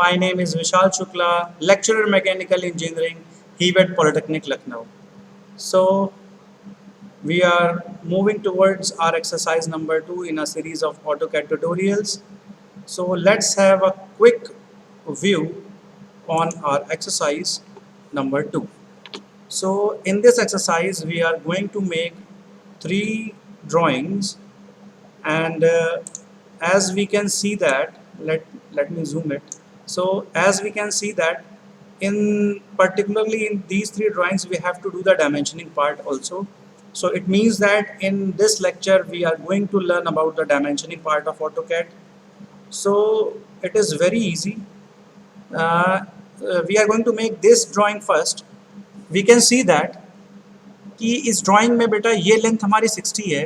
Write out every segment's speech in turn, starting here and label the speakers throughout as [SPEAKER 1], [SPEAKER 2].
[SPEAKER 1] My name is Vishal Shukla, lecturer mechanical engineering, Hevet Polytechnic, Lucknow. So we are moving towards our exercise number 2 in a series of AutoCAD tutorials. So let's have a quick view on our exercise number 2. So in this exercise, we are going to make 3 drawings, and as we can see that, let me zoom it. So as we can see that, in particularly in these 3 drawings, we have to do the dimensioning part also. So it means that in this lecture we are going to learn about the dimensioning part of AutoCAD. So it is very easy. We are going to make this drawing first. We can see that कि इस drawing में बेटा ये length हमारी 60 है,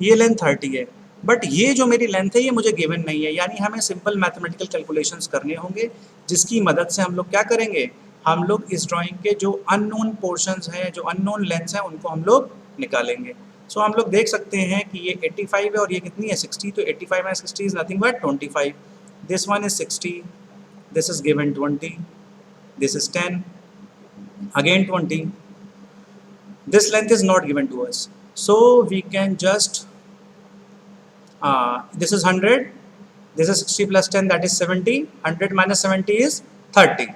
[SPEAKER 1] ये length 30 है, but ये जो मेरी लेंथ है ये मुझे गिवन नहीं है, यानी हमें सिंपल मैथमेटिकल कैलकुलेशंस करने होंगे, जिसकी मदद से हम लोग क्या करेंगे, हम लोग इस ड्राइंग के जो अननोन पोर्शंस हैं, जो अननोन लेंथ्स हैं, उनको हम लोग निकालेंगे. सो हम लोग देख सकते हैं कि ये 85 है और ये कितनी है 60, तो 85 minus 60 is nothing but 25. This one is 60, this is given 20, this is 10, again 20. This length is not given to us, so we can just this is 100, this is 60 plus 10, that is 70. 100 minus 70 is 30,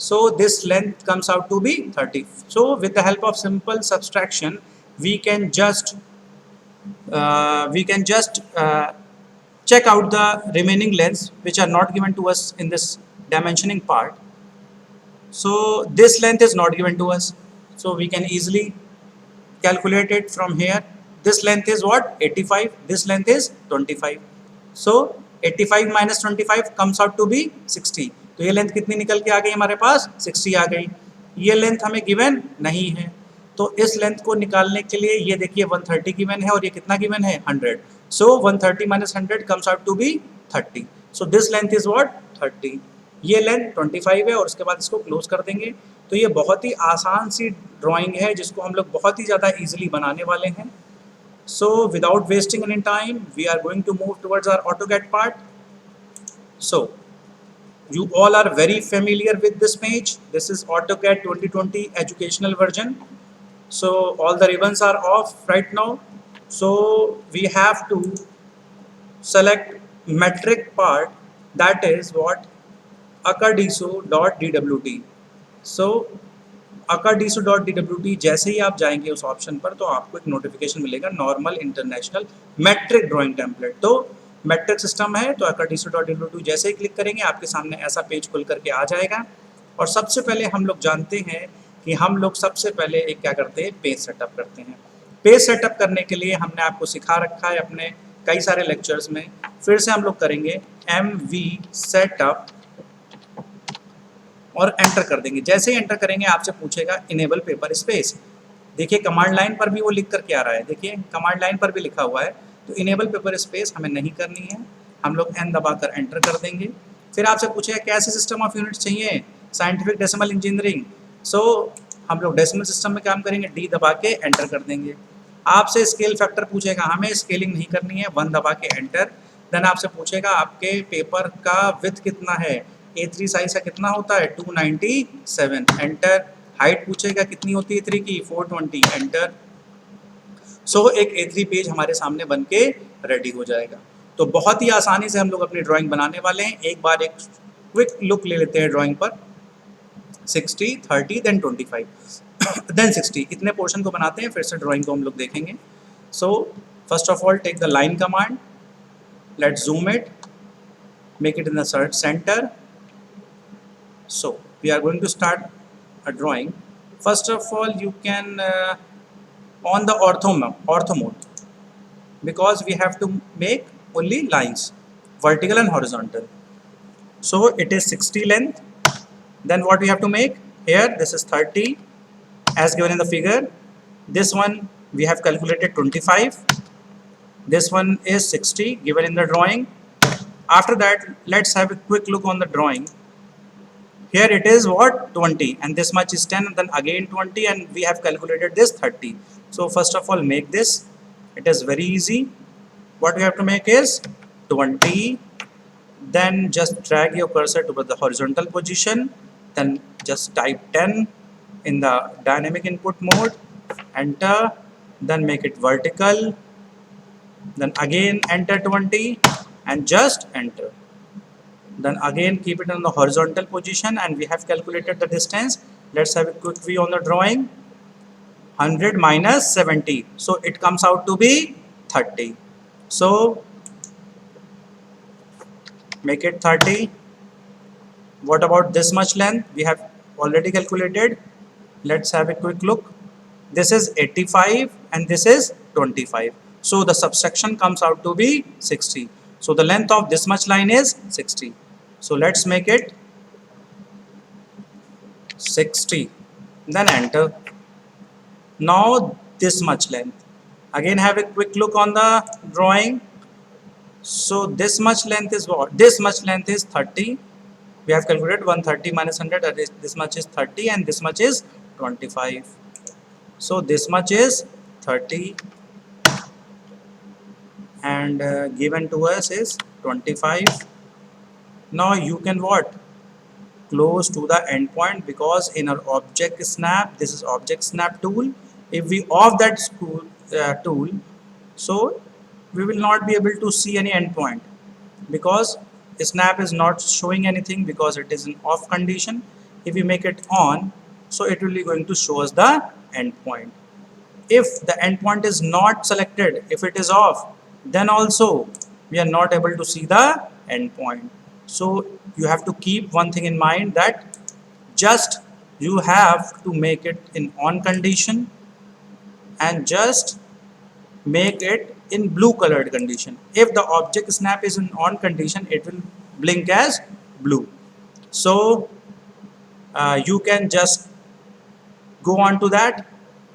[SPEAKER 1] so this length comes out to be 30. So with the help of simple subtraction, we can just check out the remaining lengths which are not given to us in this dimensioning part. So this length is not given to us, so we can easily calculate it from here. This length is what? 85. This length is 25. So 85 minus 25 comes out to be 60. तो ये length कितनी निकल के आ गई हमारे पास? 60 आ गई. ये length हमें गिवन नहीं है, तो इस लेंथ को निकालने के लिए ये देखिए 130 गिवन है और ये कितना गिवन है? 100. So 130 minus 100 comes out to be 30. So this length is what? 30. ये लेंथ 25 है और उसके बाद इसको क्लोज कर देंगे. तो ये बहुत ही आसान सी ड्राइंग है जिसको हम लोग बहुत ही ज़्यादा इजीली बनाने वाले हैं. So without wasting any time we are going to move towards our AutoCAD part. So you all are very familiar with this page. This is AutoCAD 2020 educational version. So all the ribbons are off right now. So we have to select metric part, that is what? akadiso.dwt. So akadiso.dwt जैसे ही आप जाएंगे उस option पर, तो आपको एक notification मिलेगा normal international metric drawing template. तो मैट्रिक सिस्टम है, तो akadiso.dwt जैसे ही क्लिक करेंगे आपके सामने ऐसा पेज खुल करके आ जाएगा. और सबसे पहले हम लोग जानते हैं कि हम लोग सबसे पहले एक क्या करते हैं, पेज सेटअप करते हैं. पेज सेटअप करने के लिए हमने आपको सिखा रखा है अपने कई सारे लेक्चर्स में. फिर से हम लोग करेंगे MV सेटअप और एंटर कर देंगे. जैसे ही एंटर करेंगे आपसे पूछेगा इनेबल पेपर स्पेस. देखिए कमांड लाइन पर भी वो लिख करके आ रहा है, देखिए कमांड लाइन पर भी लिखा हुआ है. तो इनेबल पेपर स्पेस हमें नहीं करनी है, हम लोग एन दबाकर एंटर कर देंगे. फिर आपसे पूछेगा कैसे सिस्टम ऑफ यूनिट्स चाहिए, साइंटिफिक डेसिमल इंजीनियरिंग. सो हम लोग डेसिमल सिस्टम में काम करेंगे, डी दबा के एंटर कर देंगे. आपसे स्केल फैक्टर पूछेगा, हमें स्केलिंग नहीं करनी है, 1 दबा के एंटर. देन आपसे पूछेगा आपके पेपर का विड्थ कितना है, A3 साइज का कितना होता है, 297, एंटर. हाइट पूछेगा कितनी होती है A3 की, 420, एंटर. सो एक A3 पेज हमारे सामने बन के रेडी हो जाएगा. तो बहुत ही आसानी से हम लोग अपनी ड्राइंग बनाने वाले हैं. एक बार एक क्विक लुक ले लेते हैं ड्राइंग पर. 60, 30, देन 25, देन 60, इतने पोर्शन को बनाते हैं. फिर से ड्राइंग को हम लोग देखेंगे. So first of all take the line command, let's zoom it, make it in the center. So we are going to start a drawing. First of all, you can on the ortho mode, because we have to make only lines, vertical and horizontal. So it is 60 length. Then what we have to make here, this is 30 as given in the figure. This one we have calculated 25. This one is 60 given in the drawing. After that, let's have a quick look on the drawing. Here it is what, 20, and this much is 10, and then again 20, and we have calculated this 30. So first of all make this. It is very easy. What we have to make is 20, then just drag your cursor to the horizontal position, then just type 10 in the dynamic input mode, enter, then make it vertical, then again enter 20 and just enter. Then again keep it in the horizontal position and we have calculated the distance. Let's have a quick view on the drawing. 100 minus 70, so it comes out to be 30. So make it 30. What about this much length? We have already calculated. Let's have a quick look. This is 85 and this is 25. So the subtraction comes out to be 60. So the length of this much line is 60. So let's make it 60. Then enter. Now this much length. Again have a quick look on the drawing. So this much length is what? This much length is 30. We have calculated 130 minus 100, that is this much is 30 and this much is 25. So this much is 30 and given to us is 25. Now you can what? Close to the endpoint, because in our object snap, this is object snap tool. If we off that tool, so we will not be able to see any endpoint, because snap is not showing anything because it is in off condition. If we make it on, so it will be going to show us the endpoint. If the endpoint is not selected, if it is off, then also we are not able to see the endpoint. So you have to keep one thing in mind, that just you have to make it in on condition and just make it in blue colored condition. If the object snap is in on condition, it will blink as blue. So you can just go on to that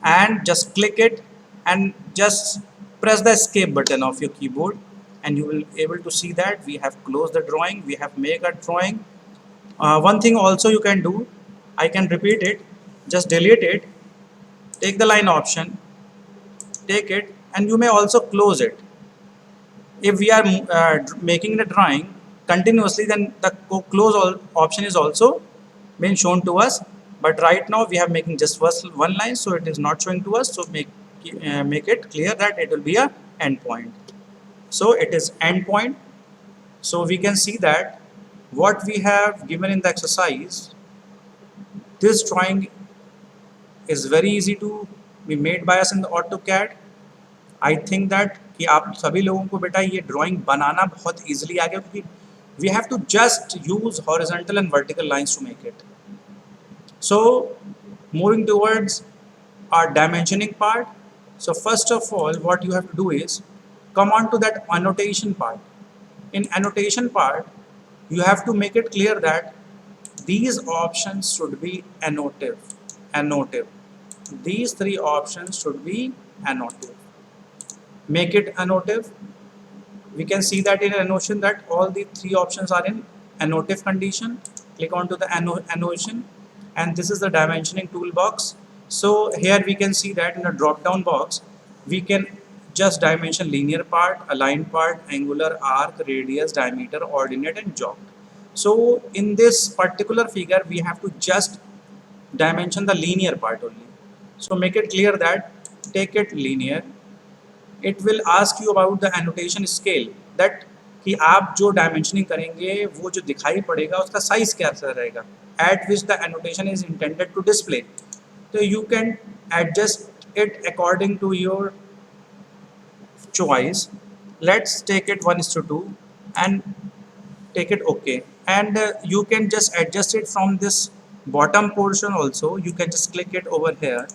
[SPEAKER 1] and just click it and just press the escape button of your keyboard, and you will able to see that we have closed the drawing, we have made a drawing. One thing also you can do, I can repeat it, just delete it, take the line option, take it, and you may also close it. If we are making the drawing continuously, then the close all option is also been shown to us, but right now we are making just first one line, so it is not showing to us. So make it clear that it will be a endpoint. So it is endpoint. So we can see that what we have given in the exercise, this drawing is very easy to be made by us in the AutoCAD. I think that कि आप सभी लोगों को बेटा ये drawing बनाना बहुत easily आ गया, क्योंकि we have to just use horizontal and vertical lines to make it. So moving towards our dimensioning part. So first of all, what you have to do is come on to that annotation part. In annotation part, you have to make it clear that these options should be annotative. These three options should be annotative. Make it annotative. We can see that in annotation that all the three options are in annotative condition. Click on to the annotation, and this is the dimensioning toolbox. So here we can see that in a drop down box we can just dimension linear part, align part, angular, arc, radius, diameter, ordinate and jog. So in this particular figure we have to just dimension the linear part only. So make it clear that take it linear. It will ask you about the annotation scale, that कि आप जो dimensioning करेंगे वो जो दिखाई पड़ेगा उसका size कैसा रहेगा, at which the annotation is intended to display. So you can adjust it according to your choice. Let's take it 1:2 and take it OK, and you can just adjust it from this bottom portion also. You can just click it over here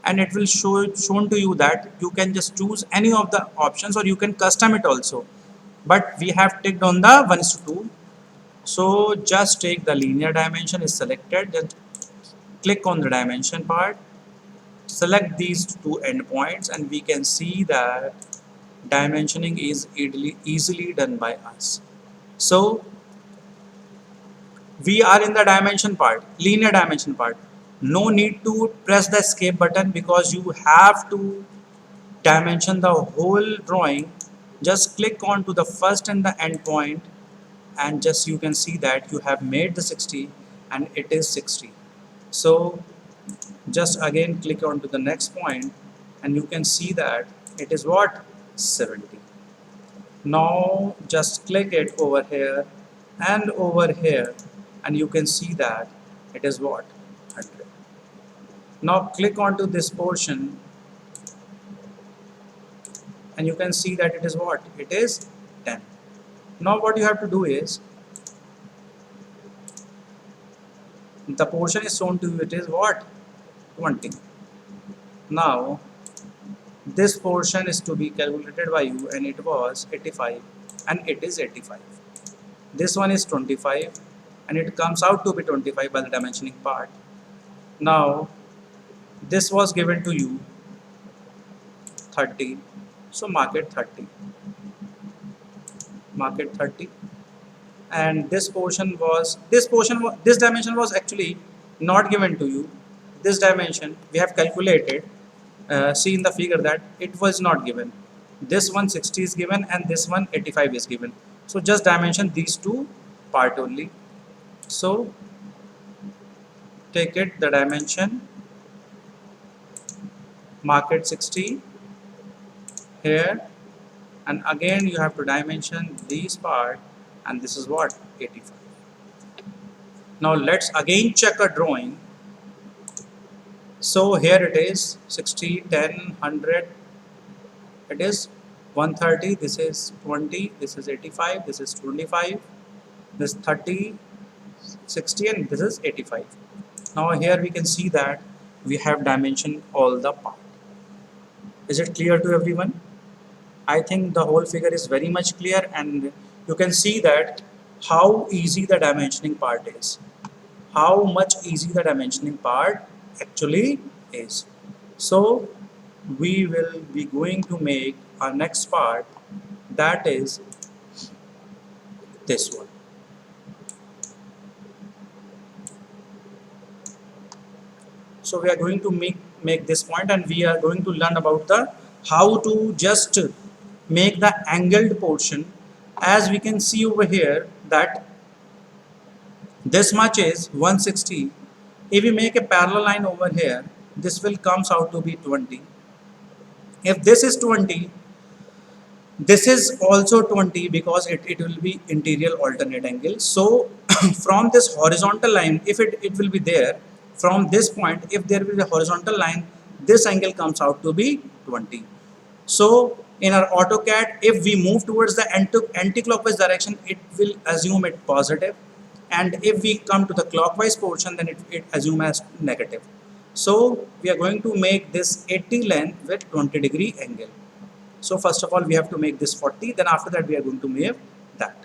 [SPEAKER 1] and it will shown to you that you can just choose any of the options, or you can custom it also, but we have ticked on the 1:2. So just take the linear dimension is selected, then click on the dimension part, select these two endpoints, and we can see that dimensioning is easily done by us. So we are in the dimension part, linear dimension part. No need to press the escape button because you have to dimension the whole drawing. Just click on to the first and the end point and just you can see that you have made the 60 and it is 60. So just again click on to the next point and you can see that it is what, 70. Now just click it over here and over here and you can see that it is what, 100. Now click onto this portion and you can see that it is what, it is 10. Now what you have to do is, the portion is shown to you, it is what, 20. Now this portion is to be calculated by you and it was 85 and it is 85. This one is 25 and it comes out to be 25 by the dimensioning part. Now this was given to you 30, so mark it 30, mark it 30. And this dimension was actually not given to you. This dimension we have calculated, see in the figure that it was not given. This one 60 is given and this one 85 is given, so just dimension these two part only. So take it the dimension, mark it 60 here, and again you have to dimension these part, and this is what, 85. Now let's again check a drawing. So here it is 60, 10, 100, it is 130, this is 20, this is 85, this is 25, this 30, 60, and this is 85. Now here we can see that we have dimensioned all the part. Is it clear to everyone? I think the whole figure is very much clear, and you can see that how easy the dimensioning part is. How much easy the dimensioning part actually is. So we will be going to make our next part, that is this one. So we are going to make this point, and we are going to learn about the how to just make the angled portion. As we can see over here that this much is 160. If we make a parallel line over here, this will comes out to be 20. If this is 20, this is also 20 because it will be interior alternate angle. So from this horizontal line, if it will be there, from this point, if there will be a horizontal line, this angle comes out to be 20. So in our AutoCAD, if we move towards the anti-clockwise direction, it will assume it positive, and if we come to the clockwise portion, then it assume as negative. So we are going to make this 80 length with 20 degree angle. So first of all we have to make this 40, then after that we are going to make that.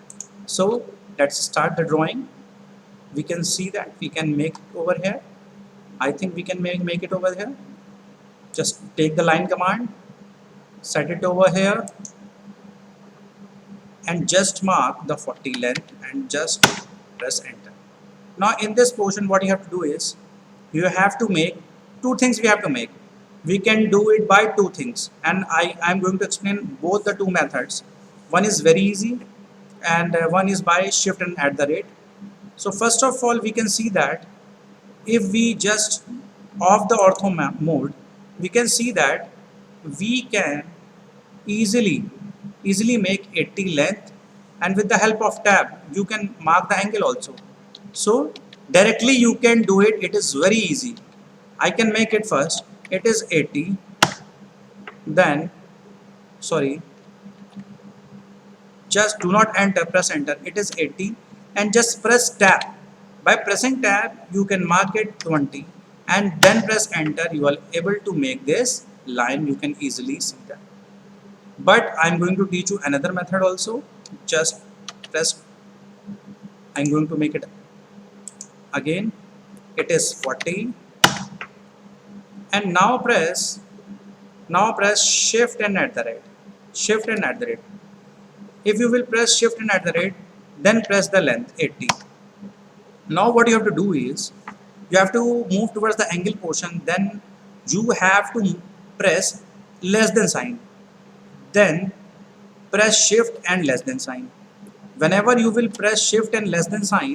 [SPEAKER 1] So let's start the drawing. We can see that we can make it over here. I think we can make it over here. Just take the line command, set it over here, and just mark the 40 length and just press enter. Now in this portion what you have to do is, you have to make two things. We can do it by two things, and I am going to explain both the two methods. One is very easy and one is by shift and at the rate. So first of all we can see that if we just off the ortho mode, we can see that we can easily make 80 length, and with the help of tab you can mark the angle also. So directly you can do it. It is very easy. I can make it first. It is 80, then just do not enter, press enter. It is 80 and just press tab. By pressing tab you can mark it 20 and then press enter. You are able to make this line. You can easily see that. But I am going to teach you another method also. Just press, I am going to make it again. It is 40 and now press shift and at the rate. If you will press shift and at the rate, then press the length 80. Now what you have to do is, you have to move towards the angle portion, then you have to press less than sign, then press shift and less than sign. whenever you will press shift and less than sign,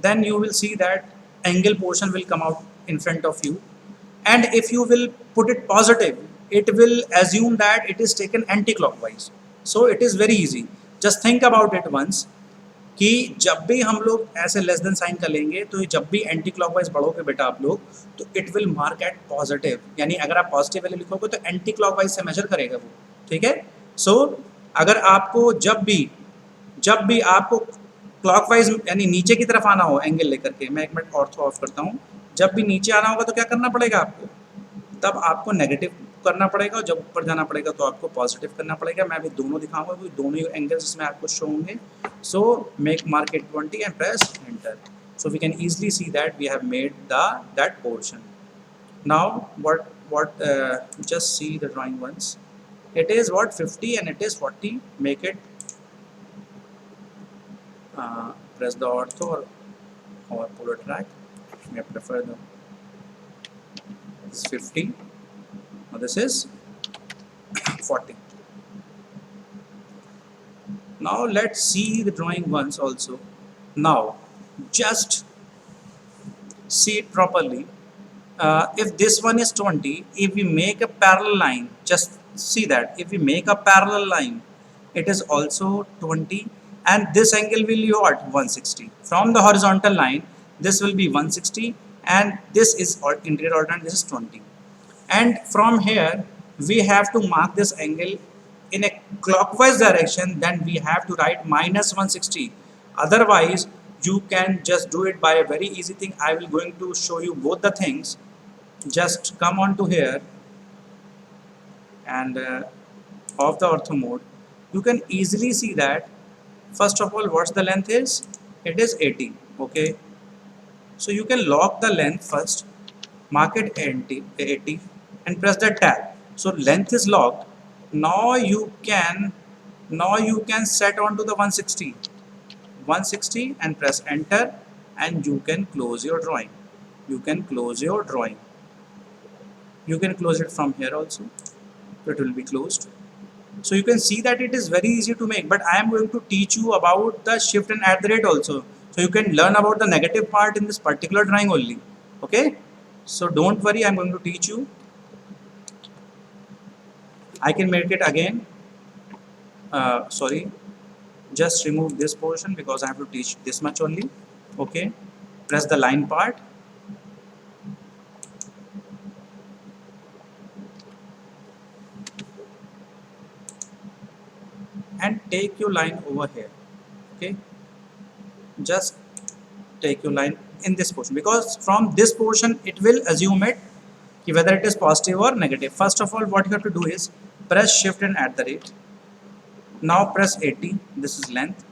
[SPEAKER 1] then you will see that angle portion will come out in front of you, and if you will put it positive, it will assume that it is taken anti-clockwise. So it is very easy. Just think about it once कि जब भी हम लोग ऐसे less than sign कर लेंगे, तो जब भी एंटी क्लॉकवाइज बढ़ोगे बेटा आप लोग, तो it will mark at positive, यानी अगर आप पॉजिटिव वैल्यू लिखोगे तो एंटी क्लॉकवाइज से मेजर करेगा वो, ठीक है। सो अगर आपको जब भी आपको क्लॉकवाइज यानी नीचे की तरफ आना हो एंगल लेकर के, मैं एक मिनट ऑर्थो ऑफ करता हूँ, जब भी नीचे आना होगा तो क्या करना पड़ेगा आपको, तब आपको नेगेटिव करना पड़ेगा, और जब ऊपर जाना पड़ेगा तो आपको पॉजिटिव करना पड़ेगा। मैं अभी दोनों दिखाऊंगा क्योंकि दोनों ही एंगल्स इसमें आपको शो होंगे। So make market 20 and press enter, so we can easily see that we have made that portion. Now what just see the drawing once. It is what 50 and it is 40. Make it press the ortho or pull a track. I prefer the this 50. Now this is 40. Now let's see the drawing once also. Now just see it properly. If this one is 20, if we make a parallel line, just see that if we make a parallel line, it is also 20, and this angle will be what, 160. From the horizontal line, this will be 160, and this is interior alternate, this is 20. And from here we have to mark this angle in a clockwise direction, then we have to write minus 160. Otherwise you can just do it by a very easy thing. I will going to show you both the things. Just come on to here and off the ortho mode. You can easily see that first of all what's the length is, it is 80. Okay, so you can lock the length first, mark it 80 and press the tab. So length is locked. Now you can set on to the 160 and press enter, and you can close your drawing. You can close your drawing. You can close it from here also, so it will be closed. So you can see that it is very easy to make, but I am going to teach you about the shift and at the rate also, so you can learn about the negative part in this particular drawing only. Okay, so don't worry, I am going to teach you. I can make it again. Sorry, just remove this portion because I have to teach this much only. Okay, press the line part. And take your line over here. Okay, just take your line in this portion, because from this portion it will assume it whether it is positive or negative. First of all, what you have to do is press shift and at the rate. Now press 80, this is length.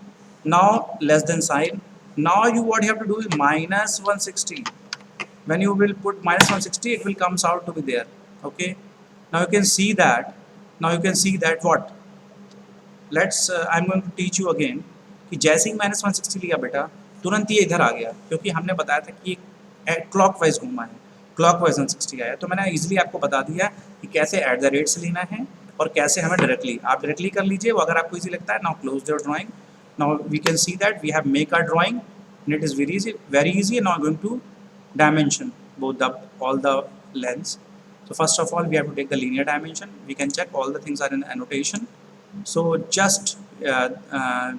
[SPEAKER 1] Now less than sign. Now what you have to do is minus 160. When you will put minus 160, it will comes out to be there. Okay, now you can see that. What, let's I'm going to teach you again कि जैसे ही minus 160 लिया बेटा, तुरंत ये इधर आ गया, क्योंकि हमने बताया था कि क्लॉकवाइज घूमा है, क्लॉकवाइज 160 आया। तो मैंने इजीली आपको बता दिया कि कैसे एट द रेट से लेना है और कैसे हमें डायरेक्टली, आप डायरेक्टली कर लीजिए वो अगर आपको इजी लगता है। Now close your drawing. Now we can see that we have make our drawing and it is very easy. Now I'm going to dimension both all the lengths. So first of all we have to take the linear dimension. We can check all the things are in annotation. So just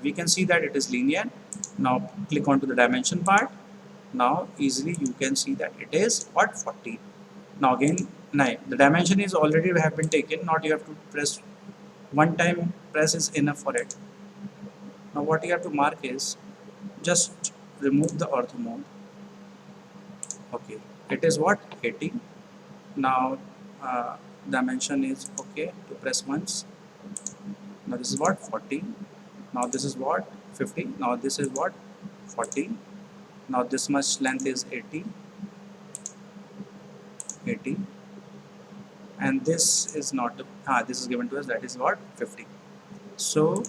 [SPEAKER 1] we can see that it is linear. Now click on to the dimension part. Now easily you can see that it is what, 40. Now again, the dimension is already have been taken, not you have to press one time, press is enough for it. Now what you have to mark is just remove the ortho mode. Okay, it is what, 80. Now dimension is okay to press once. Now this is what, 40. Now this is what, 50. Now this is what, 40. Now this much length is 80, and this is not this is given to us, that is what, 50. So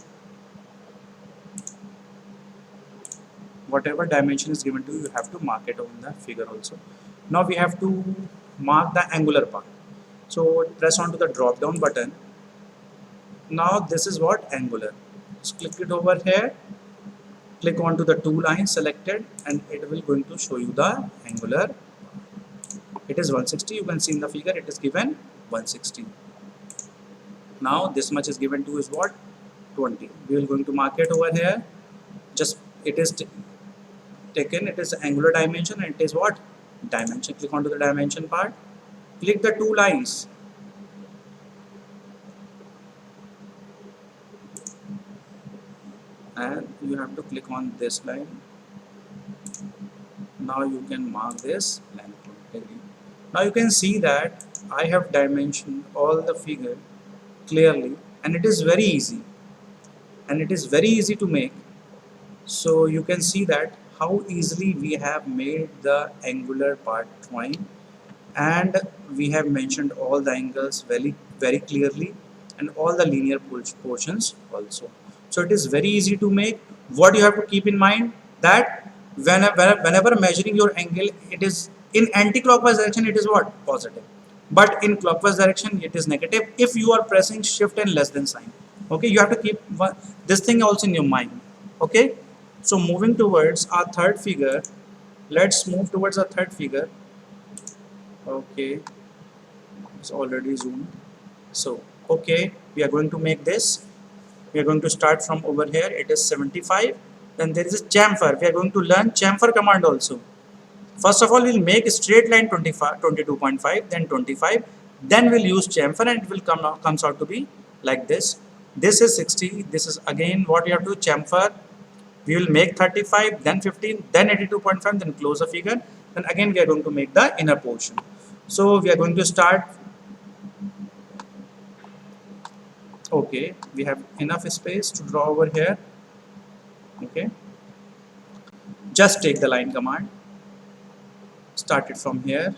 [SPEAKER 1] whatever dimension is given to you, you have to mark it on the figure also. Now we have to mark the angular part. So press on to the drop down button. Now this is what, angular. Just click it over here click on to the two lines selected, and it will going to show you the angular. It is 160. You can see in the figure it is given 160. Now this much is given to is what? 20. We will going to mark it over here. Just it is taken, it is angular dimension, and it is what? Dimension. Click onto the dimension part. Click the two lines. And you have to click on this line. Now you can mark this line. Now you can see that I have dimensioned all the figure clearly, and it is very easy, and it is very easy to make. So you can see that how easily we have made the angular part drawing, and we have mentioned all the angles very clearly, and all the linear portions also. So it is very easy to make. What you have to keep in mind that whenever measuring your angle, it is in anti-clockwise direction, it is what? Positive, but in clockwise direction it is negative if you are pressing shift and less than sign. Okay, you have to keep this thing also in your mind. Okay, so moving towards our third figure, let's move towards our third figure. Okay, it's already zoomed. So okay, we are going to make this. We are going to start from over here. It is 75. Then there is a chamfer. We are going to learn chamfer command also. First of all, we'll make a straight line 25, 22.5, then 25. Then we'll use chamfer, and it will comes out to be like this. This is 60. This is again what we have to chamfer. We will make 35, then 15, then 82.5, then close the figure. Then again we are going to make the inner portion. So we are going to start. Okay, we have enough space to draw over here. Okay, just take the line command, start it from here.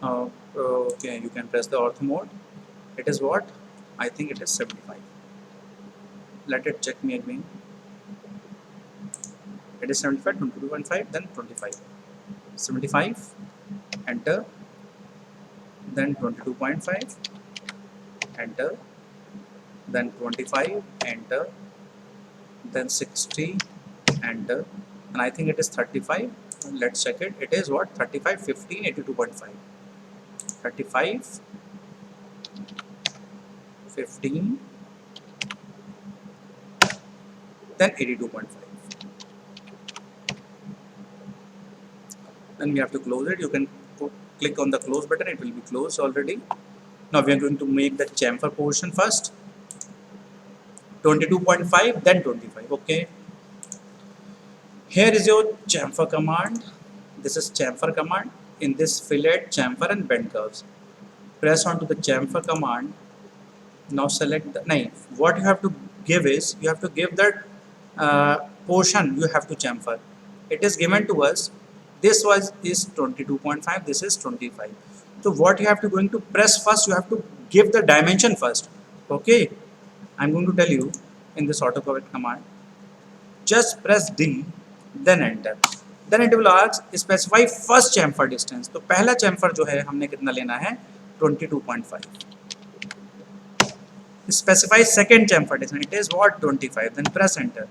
[SPEAKER 1] Okay, you can press the ortho mode. It is what? I think it is 75. Let it check me again. It is 75, 22.5, then 25. 75, enter, then 22.5, enter, then 25, enter, then 60, enter, and I think it is 35. Let's check it. It is what? 35, 15, 82.5. 35, 15, then 82.5. Then we have to close it. You can click on the close button, it will be closed already. Now we are going to make the chamfer portion first. 22.5, then 25. Okay, here is your chamfer command. This is chamfer command. In this fillet, chamfer, and bend curves, press onto the chamfer command. Now select the what you have to give is, you have to give that portion you have to chamfer. It is given to us. This is 22.5, this is 25. So what you have to going to press first, you have to give the dimension first. Okay, I'm going to tell you in this autocorrect command. Just press D, then enter. Then it will ask specify first chamfer distance. तो पहला chamfer जो है हमने कितना लेना है? 22.5. Specify second chamfer distance. It is what? 25. Then press enter.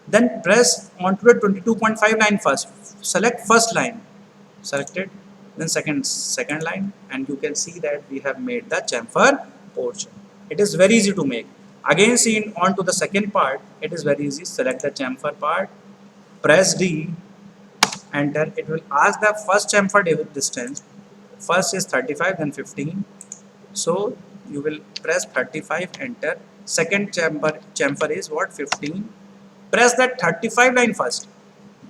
[SPEAKER 1] Then press onto the 22.5 line first. Select first line. Select it. Then second line, and you can see that we have made the chamfer portion. It is very easy to make. Again, see on to the second part. It is very easy. Select the chamfer part. Press D. Enter. It will ask the first chamfer distance. First is 35, then 15. So you will press 35. Enter. Second chamfer is what? 15. Press that 35 line first,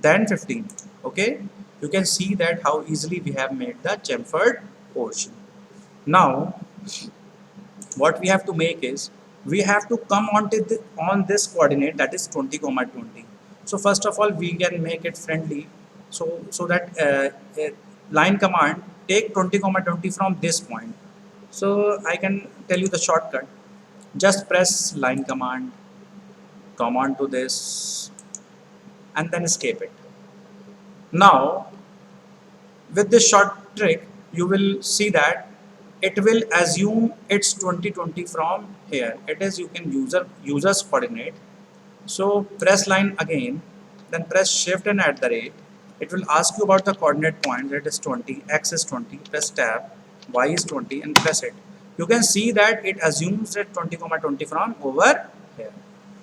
[SPEAKER 1] then 15. Okay, you can see that how easily we have made the chamfered portion. Now what we have to make is, we have to come on this coordinate, that is 20, 20. So first of all we can make it friendly, so that line command take 20, 20 from this point. So I can tell you the shortcut. Just press line command, come on to this, and then escape it. Now with this short trick, you will see that it will assume it's 2020 from here. It is, you can user's coordinate. So press line again, then press shift and at the rate. It will ask you about the coordinate point, that is 20, x is 20, press tab, y is 20 and press it. You can see that it assumes that 20, 20 from over here.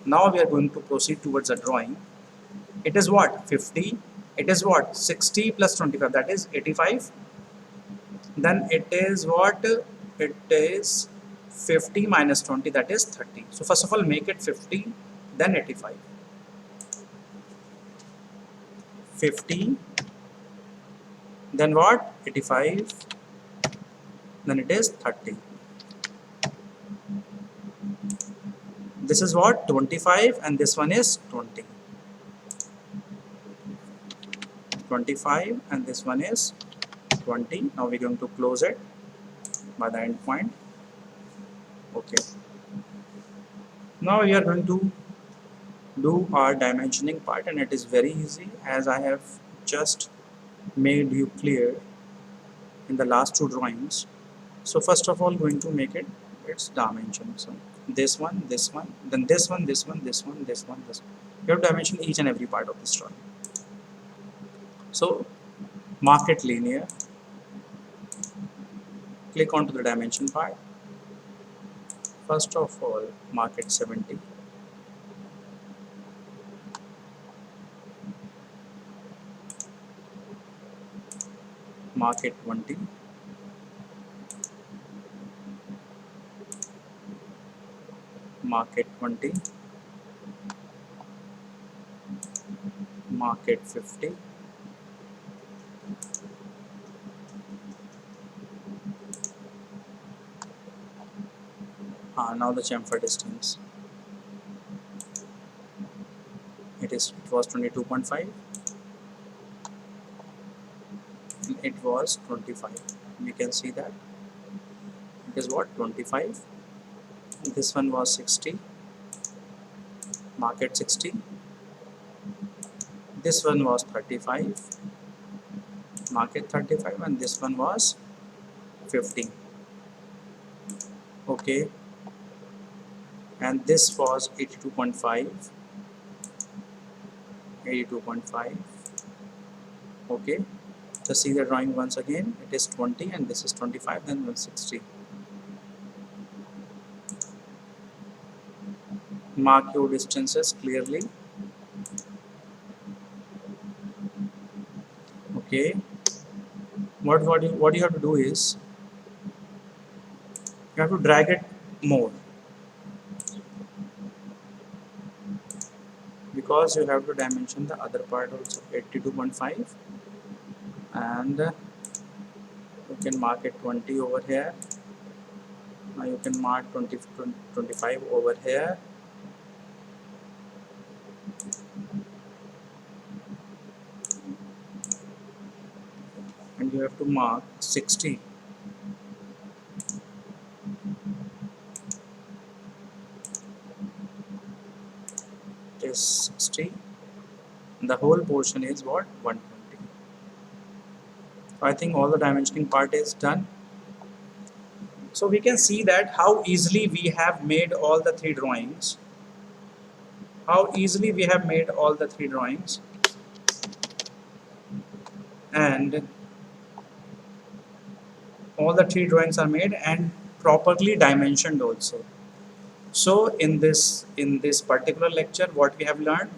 [SPEAKER 1] Now we are going to proceed towards the drawing. It is what? 50. It is what? 60 plus 25, that is 85. Then it is what? It is 50 minus 20, that is 30. So first of all make it 50, then 85. 50, then what? 85, then it is 30. This is what? 25 and this one is 20. 25 and this one is 20. Now we're going to close it by the end point. Okay. Now we are going to do our dimensioning part, and it is very easy, as I have just made you clear in the last two drawings. So first of all going to make it its dimension. So this one, then this one, this one, this one, this one, this one. You have to dimension each and every part of this drawing. So mark it linear, click onto the dimension part. First of all mark it 70, mark it 20, mark it 20, mark it 50, now the chamfer distance, it was 22.5 and it was 25. You can see that it is what? 25. This one was 60, mark it 60. This one was 35, mark it 35, and this one was 50. Okay, and this was 82.5, 82.5. Okay, so see the drawing once again. It is 20 and this is 25, then 160. Mark your distances clearly. Okay, what you have to do is you have to drag it more, because you have to dimension the other part also. 82.5, and you can mark it 20 over here. Now you can mark 25 over here. And you have to mark 60. It is 60. The whole portion is what? 120. So I think all the dimensioning part is done. So we can see that how easily we have made all the three drawings. How easily we have made all the three drawings. And all the three drawings are made and properly dimensioned also. So in this particular lecture, what we have learned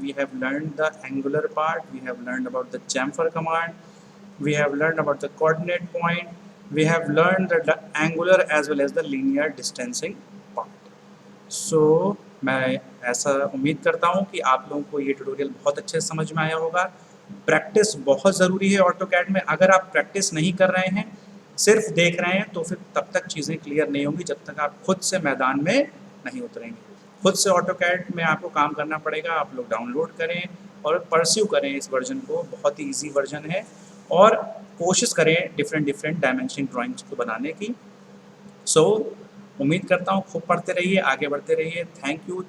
[SPEAKER 1] the angular part, we have learned about the chamfer command, we have learned about the coordinate point, we have learned the angular as well as the linear distancing part. So मैं ऐसा उम्मीद करता हूँ कि आप लोगों को ये ट्यूटोरियल बहुत अच्छे से समझ में आया होगा। प्रैक्टिस बहुत ज़रूरी है ऑटोकैड में। अगर आप प्रैक्टिस नहीं कर रहे हैं, सिर्फ देख रहे हैं, तो फिर तब तक चीज़ें क्लियर नहीं होंगी जब तक आप खुद से मैदान में नहीं उतरेंगे। खुद से ऑटोकैड में आपको काम करना पड़ेगा। आप लोग डाउनलोड करें और परस्यू करें इस वर्जन को, बहुत ही ईजी वर्जन है, और कोशिश करें डिफरेंट डायमेंशनिंग ड्राइंग्स को बनाने की। सो उम्मीद करता हूँ खूब पढ़ते रहिए, आगे बढ़ते रहिए। Thank you.